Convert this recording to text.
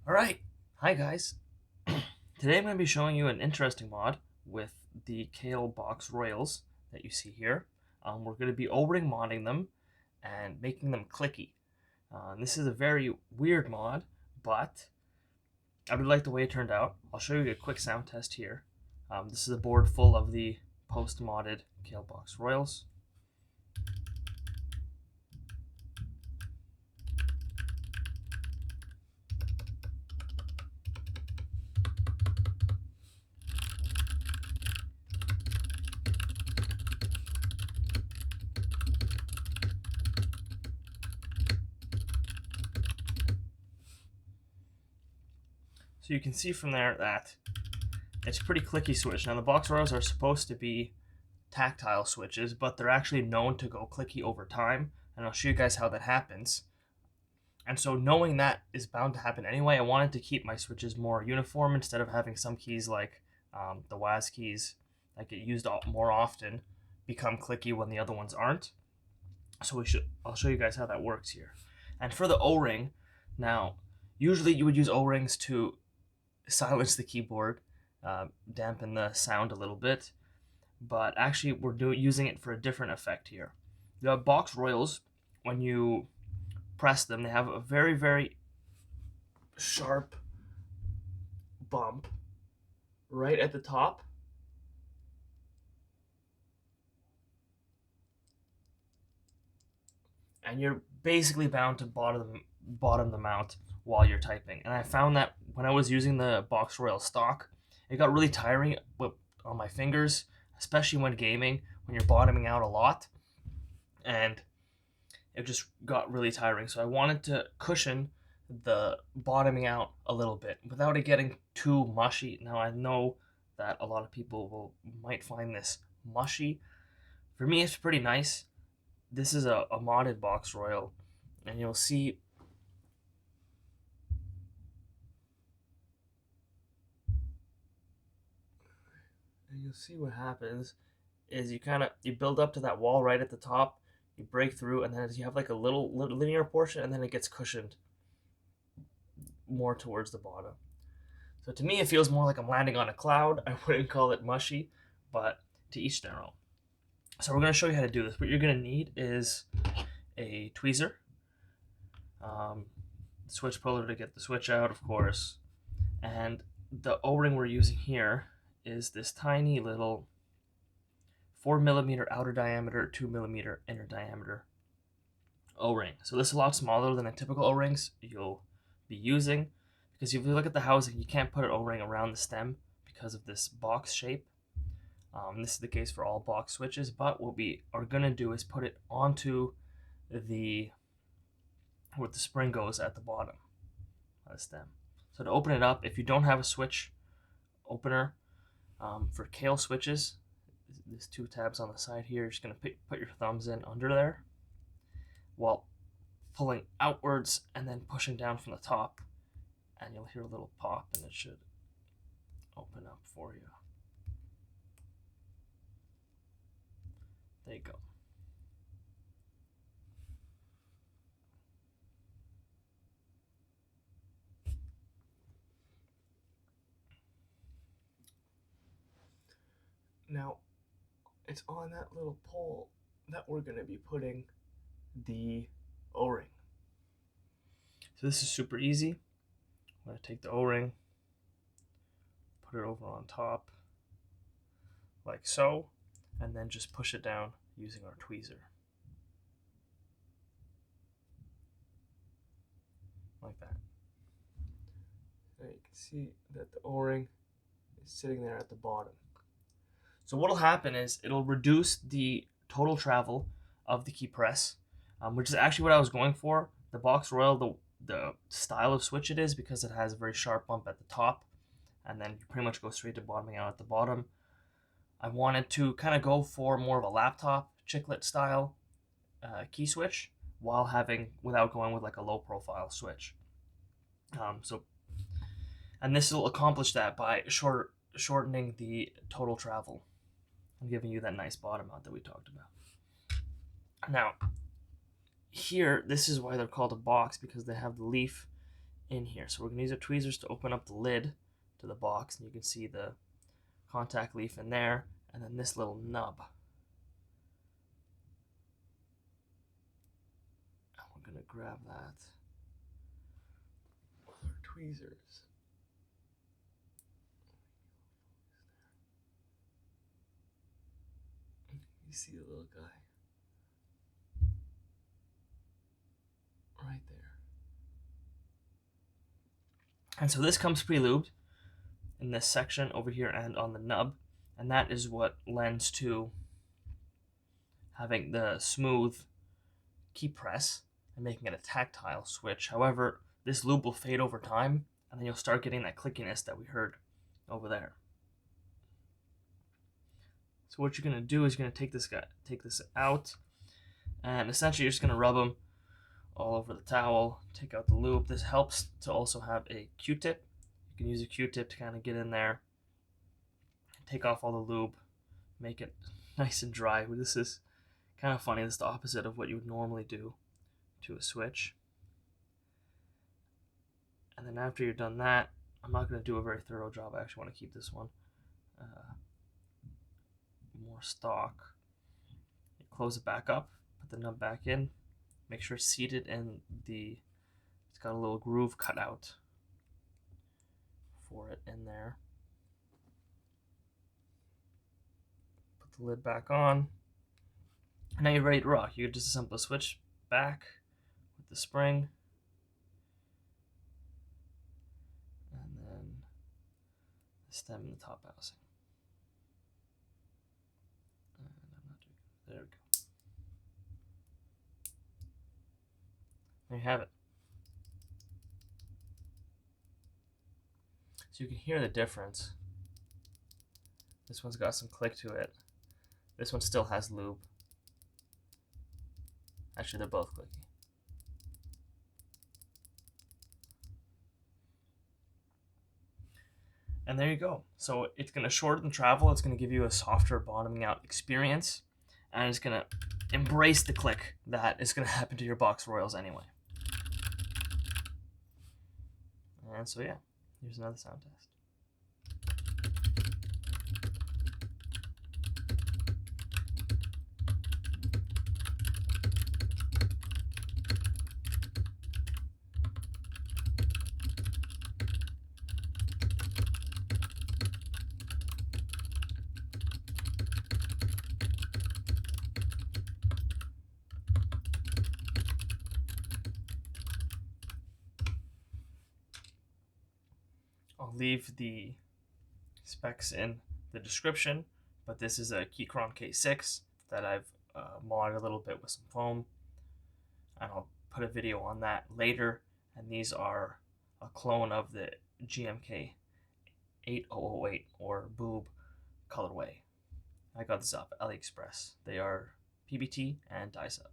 Alright, hi guys. Today I'm going to be showing you an interesting mod with the Kailh Box Royals that you see here. We're going to be O-ring modding them and making them clicky. This is a very weird mod, but I really like the way it turned out. I'll show you a quick sound test here. This is a board full of the post-modded Kailh Box Royals. So you can see from there that it's a pretty clicky switch. Now the box royals are supposed to be tactile switches, but they're actually known to go clicky over time, and I'll show you guys how that happens. And so knowing that is bound to happen anyway, I wanted to keep my switches more uniform instead of having some keys like the WAS keys that get used more often become clicky when the other ones aren't. So I'll show you guys how that works here. And for the O-ring, now usually you would use O-rings to silence the keyboard, dampen the sound a little bit, but actually we're using it for a different effect here. The box royals, when you press them, they have a very, very sharp bump right at the top. And you're basically bound to bottom them out while you're typing. And I found that when I was using the box royal stock, it got really tiring on my fingers, especially when gaming, when you're bottoming out a lot. And it just got really tiring. So I wanted to cushion the bottoming out a little bit without it getting too mushy. Now I know that a lot of people might find this mushy. For me, it's pretty nice. This is a modded box royal, and you'll see what happens is you build up to that wall right at the top, you break through, and then you have like a little linear portion, and then it gets cushioned more towards the bottom. So to me, it feels more like I'm landing on a cloud. I wouldn't call it mushy, but to each their own. So we're going to show you how to do this. What you're going to need is a tweezer, switch puller to get the switch out, of course, and the O-ring we're using here is this tiny little 4mm outer diameter, 2mm inner diameter O-ring. So this is a lot smaller than the typical O-rings you'll be using, because if you look at the housing, you can't put an O-ring around the stem because of this box shape. This is the case for all box switches, but what we are going to do is put it onto where the spring goes at the bottom of the stem. So to open it up, if you don't have a switch opener, for Kailh switches, there's two tabs on the side here. You're just going to put your thumbs in under there while pulling outwards and then pushing down from the top, and you'll hear a little pop, and it should open up for you. There you go. Now, it's on that little pole that we're going to be putting the O-ring. So this is super easy. I'm going to take the O-ring, put it over on top, like so, and then just push it down using our tweezer. Like that. Now you can see that the O-ring is sitting there at the bottom. So what'll happen is it'll reduce the total travel of the key press, which is actually what I was going for. The box royal, the style of switch it is, because it has a very sharp bump at the top, and then you pretty much go straight to bottoming out at the bottom. I wanted to kind of go for more of a laptop chiclet style key switch without going with like a low profile switch. And this will accomplish that by shortening the total travel and giving you that nice bottom out that we talked about. Now, here, this is why they're called a box, because they have the leaf in here. So we're going to use our tweezers to open up the lid to the box, and you can see the contact leaf in there, and then this little nub. And we're going to grab that with our tweezers. You see the little guy right there. And so this comes pre-lubed in this section over here and on the nub, and that is what lends to having the smooth key press and making it a tactile switch. However, this lube will fade over time, and then you'll start getting that clickiness that we heard over there. So what you're going to do is you're going to take this out, and essentially you're just going to rub them all over the towel, take out the lube. This helps to also have a Q-tip. You can use a Q-tip to kind of get in there, take off all the lube, make it nice and dry. This is kind of funny. This is the opposite of what you would normally do to a switch. And then after you're done that, I'm not going to do a very thorough job. I actually want to keep this one more stock. You close it back up, put the nub back in, make sure it's seated in it's got a little groove cut out for it in there. Put the lid back on. Now you're ready to rock. You can disassemble the switch back with the spring. And then the stem and the top housing. There we go. There you have it. So you can hear the difference. This one's got some click to it. This one still has lube. Actually, they're both clicky. And there you go. So it's going to shorten travel. It's going to give you a softer bottoming out experience. And it's going to embrace the click that is going to happen to your Box Royals anyway. And so yeah, here's another sound test. I'll leave the specs in the description, but this is a Keychron K6 that I've modded a little bit with some foam, and I'll put a video on that later. And these are a clone of the GMK 8008 or Boob colorway. I got this off AliExpress. They are PBT and dice up.